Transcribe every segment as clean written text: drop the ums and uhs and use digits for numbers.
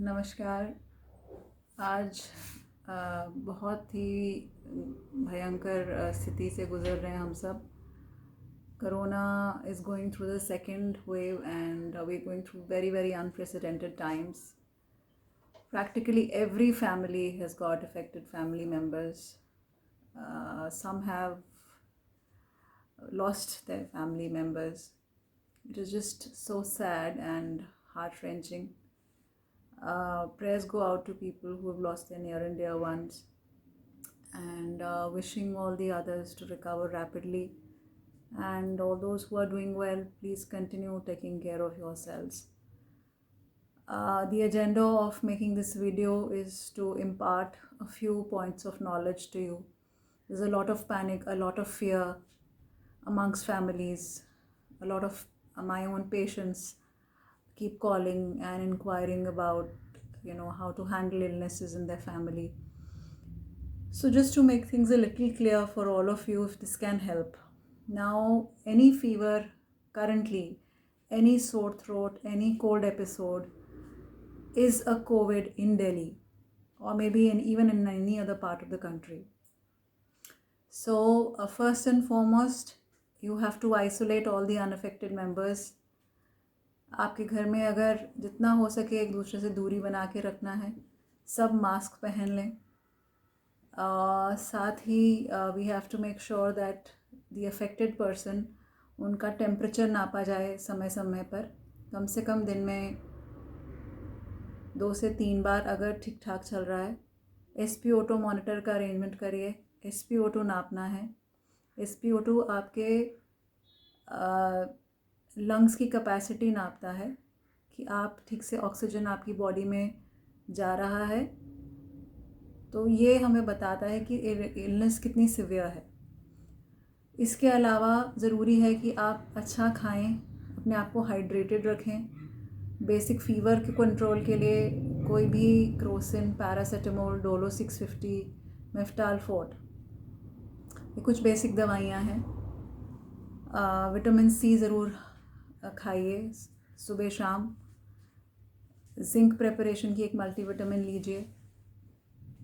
नमस्कार। आज बहुत ही भयंकर स्थिति से गुज़र रहे हैं हम सब। Corona is going through the second wave and we're going through very unprecedented times. Practically every family has got affected family members. Some have lost their family members. It is just so sad and heart-wrenching. Prayers go out to people who have lost their near and dear ones, and wishing all the others to recover rapidly. And all those who are doing well, please continue taking care of yourselves. The agenda of making this video is to impart a few points of knowledge to you. There's a lot of panic, a lot of fear amongst families. A lot of my own patients keep calling and inquiring about how to handle illnesses in their family. So just to make things a little clear for all of you, if this can help. Now, any fever currently, any sore throat, any cold episode is a COVID in Delhi, or maybe even in any other part of the country. So first and foremost, you have to isolate all the unaffected members. आपके घर में अगर जितना हो सके एक दूसरे से दूरी बना के रखना है, सब मास्क पहन लें। साथ ही we have to make sure that the affected person, उनका टेम्परेचर नापा जाए समय समय पर, कम से कम दिन में 2 से 3 बार अगर ठीक ठाक चल रहा है। SpO2 मॉनिटर का अरेंजमेंट करिए। SpO2 नापना है। SpO2 आपके लंग्स की कैपेसिटी नापता है कि आप ठीक से ऑक्सीजन आपकी बॉडी में जा रहा है, तो ये हमें बताता है कि इलनेस कितनी सिवियर है। इसके अलावा ज़रूरी है कि आप अच्छा खाएं, अपने आप को हाइड्रेटेड रखें। बेसिक फीवर के कंट्रोल के लिए कोई भी Crocin, paracetamol, Dolo 650, Meftal fort, ये कुछ बेसिक दवाइयाँ हैं। विटामिन C ज़रूर खाइए सुबह शाम। जिंक प्रेपरेशन की एक मल्टीविटामिन लीजिए।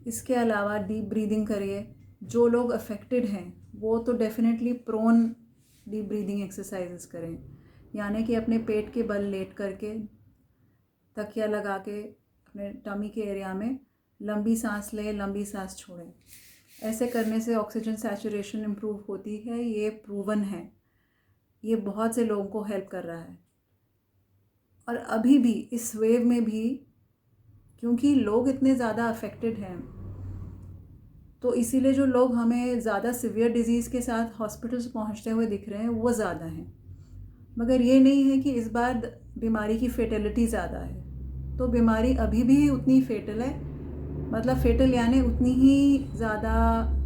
इसके अलावा डीप ब्रीदिंग करिए। जो लोग अफेक्टेड हैं वो तो definitely prone deep breathing exercises करें, यानी कि अपने पेट के बल लेट करके तकिया लगा के अपने टमी के एरिया में लंबी सांस लें, लंबी सांस छोड़ें। ऐसे करने से ऑक्सीजन सैचुरेशन इम्प्रूव होती है, ये प्रूवन है। ये बहुत से लोगों को हेल्प कर रहा है। और अभी भी इस वेव में भी क्योंकि लोग इतने ज़्यादा अफेक्टेड हैं, तो इसीलिए जो लोग हमें ज़्यादा सिवियर डिजीज़ के साथ हॉस्पिटल्स पहुंचते हुए दिख रहे हैं वो ज़्यादा हैं। मगर ये नहीं है कि इस बार बीमारी की फेटलिटी ज़्यादा है। तो बीमारी अभी भी उतनी फेटल है, मतलब फेटल यानी उतनी ही ज़्यादा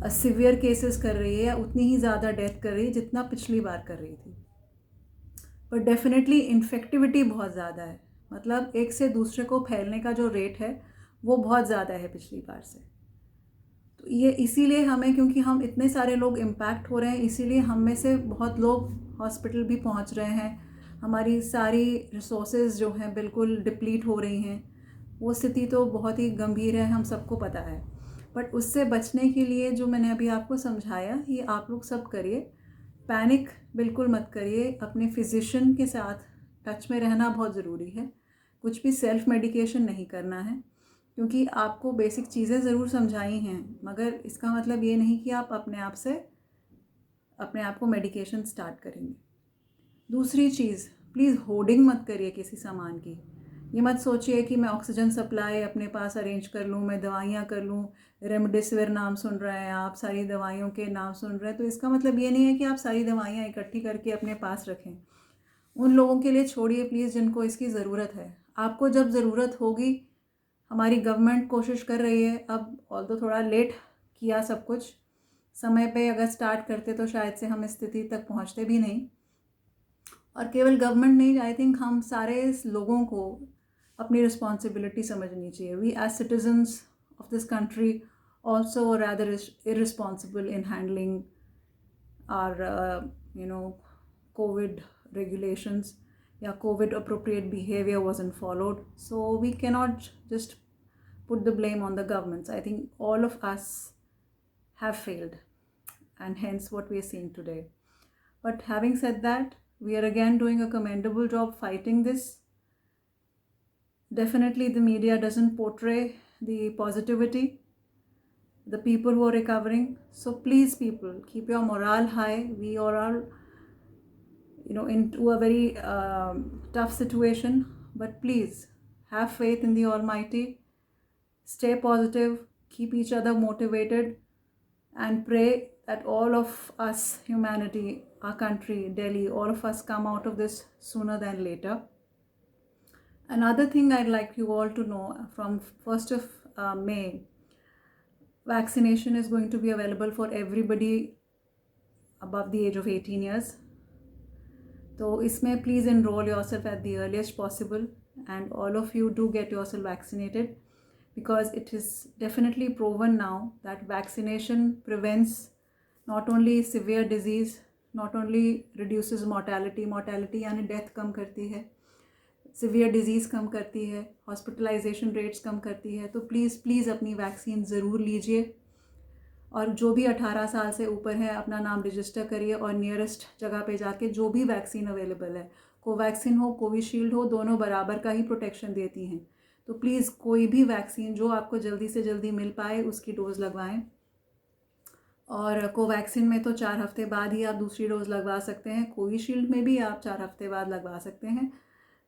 सिवियर केसेस कर रही है या उतनी ही ज़्यादा डेथ कर रही है जितना पिछली बार कर रही थी। पर डेफिनेटली इन्फेक्टिविटी बहुत ज़्यादा है, मतलब एक से दूसरे को फैलने का जो रेट है वो बहुत ज़्यादा है पिछली बार से। तो ये इसीलिए हमें, क्योंकि हम इतने सारे लोग इम्पैक्ट हो रहे हैं, इसीलिए हम में से बहुत लोग हॉस्पिटल भी पहुंच रहे हैं। हमारी सारी रिसोर्सेज जो हैं बिल्कुल डिप्लीट हो रही हैं। वो स्थिति तो बहुत ही गंभीर है, हम सबको पता है। बट उससे बचने के लिए जो मैंने अभी आपको समझाया, ये आप लोग सब करिए। पैनिक बिल्कुल मत करिए। अपने फिजिशियन के साथ टच में रहना बहुत ज़रूरी है। कुछ भी सेल्फ मेडिकेशन नहीं करना है, क्योंकि आपको बेसिक चीज़ें ज़रूर समझाई हैं, मगर इसका मतलब ये नहीं कि आप अपने आप को मेडिकेशन स्टार्ट करेंगे। दूसरी चीज़, प्लीज़ होर्डिंग मत करिए किसी सामान की। ये मत सोचिए कि मैं ऑक्सीजन सप्लाई अपने पास अरेंज कर लूँ, मैं दवाइयाँ कर लूँ। रेमडेसिविर नाम सुन रहे हैं आप, सारी दवाइयों के नाम सुन रहे हैं, तो इसका मतलब ये नहीं है कि आप सारी दवाइयाँ इकट्ठी करके अपने पास रखें। उन लोगों के लिए छोड़िए प्लीज़ जिनको इसकी ज़रूरत है। आपको जब ज़रूरत होगी, हमारी गवर्नमेंट कोशिश कर रही है, अब ऑल्दो थोड़ा लेट किया सब कुछ, समय पे अगर स्टार्ट करते तो शायद से हम इस स्थिति तक पहुंचते भी नहीं। और केवल गवर्नमेंट नहीं, आई थिंक हम सारे लोगों को अपनी रिस्पॉन्सिबिलिटी समझनी चाहिए। We as citizens of this country also rather irresponsible in handling our COVID regulations, या COVID appropriate behaviour wasn't followed. So we cannot just put the blame on the governments. I think all of us have failed, and hence what we are seeing today. But having said that, we are again doing a commendable job fighting this. Definitely the media doesn't portray the positivity, the people who are recovering. So please, people, keep your morale high. We are all, into a very tough situation, but please have faith in the Almighty. Stay positive, keep each other motivated, and pray that all of us, humanity, our country, Delhi, all of us come out of this sooner than later. Another thing I'd like you all to know, from 1st of May, vaccination is going to be available for everybody above the age of 18 years. तो इसमें please enroll yourself at the earliest possible, and all of you do get yourself vaccinated, because it is definitely proven now that vaccination prevents not only severe disease, not only reduces mortality यानी death कम करती है, severe disease कम करती है, hospitalization rates कम करती है. तो please अपनी vaccine ज़रूर लीजिए, और जो भी 18 साल से ऊपर है अपना नाम रजिस्टर करिए, और नियरेस्ट जगह पे जाके जो भी वैक्सीन अवेलेबल है, कोवैक्सीन हो, कोविशील्ड हो, दोनों बराबर का ही प्रोटेक्शन देती हैं. तो प्लीज़ कोई भी वैक्सीन जो आपको जल्दी से जल्दी मिल पाए उसकी डोज़ लगवाएं. और कोवैक्सीन में तो 4 हफ्ते बाद ही आप दूसरी डोज़ लगवा सकते हैं. कोविशील्ड में भी आप 4 हफ्ते बाद लगवा सकते हैं,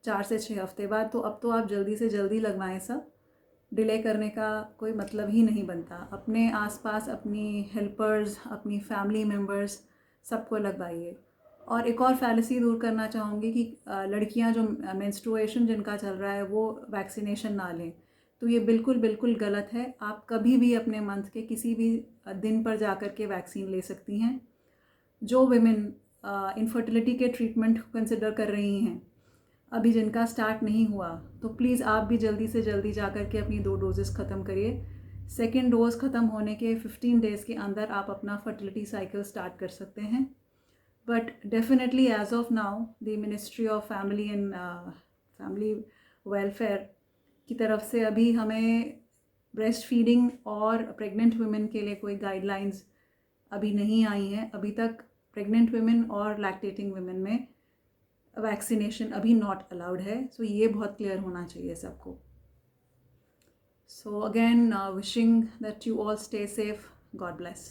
4 से 6 हफ्ते बाद. तो अब तो आप जल्दी से जल्दी लगवाएं सब. डिले करने का कोई मतलब ही नहीं बनता. अपने आसपास अपनी हेल्पर्स, अपनी फैमिली मेम्बर्स, सबको लगवाइए. और एक और फैलेसी दूर करना चाहूँगी कि लड़कियां जो मेंस्ट्रुएशन जिनका चल रहा है वो वैक्सीनेशन ना लें. तो ये बिल्कुल गलत है. आप कभी भी अपने मंथ के किसी भी दिन पर जा कर के वैक्सीन ले सकती हैं. जो विमेन इनफर्टिलिटी के ट्रीटमेंट कंसिडर कर रही हैं, अभी जिनका स्टार्ट नहीं हुआ, तो प्लीज़ आप भी जल्दी से जल्दी जा कर के अपनी 2 डोजेस ख़त्म करिए. सेकेंड डोज़ ख़त्म होने के 15 डेज़ के अंदर आप अपना फर्टिलिटी साइकिल स्टार्ट कर सकते हैं. But definitely as of now the ministry of family and family welfare की तरफ से अभी हमें ब्रेस्ट फीडिंग और प्रेग्नेंट वुमेन के लिए कोई गाइडलाइंस अभी नहीं आई हैं. अभी तक प्रेग्नेंट वुमेन और लैक्टेटिंग वुमेन में वैक्सीनेशन अभी नॉट अलाउड है. सो ये बहुत क्लियर होना चाहिए सबको. So again wishing that you all stay safe. God bless.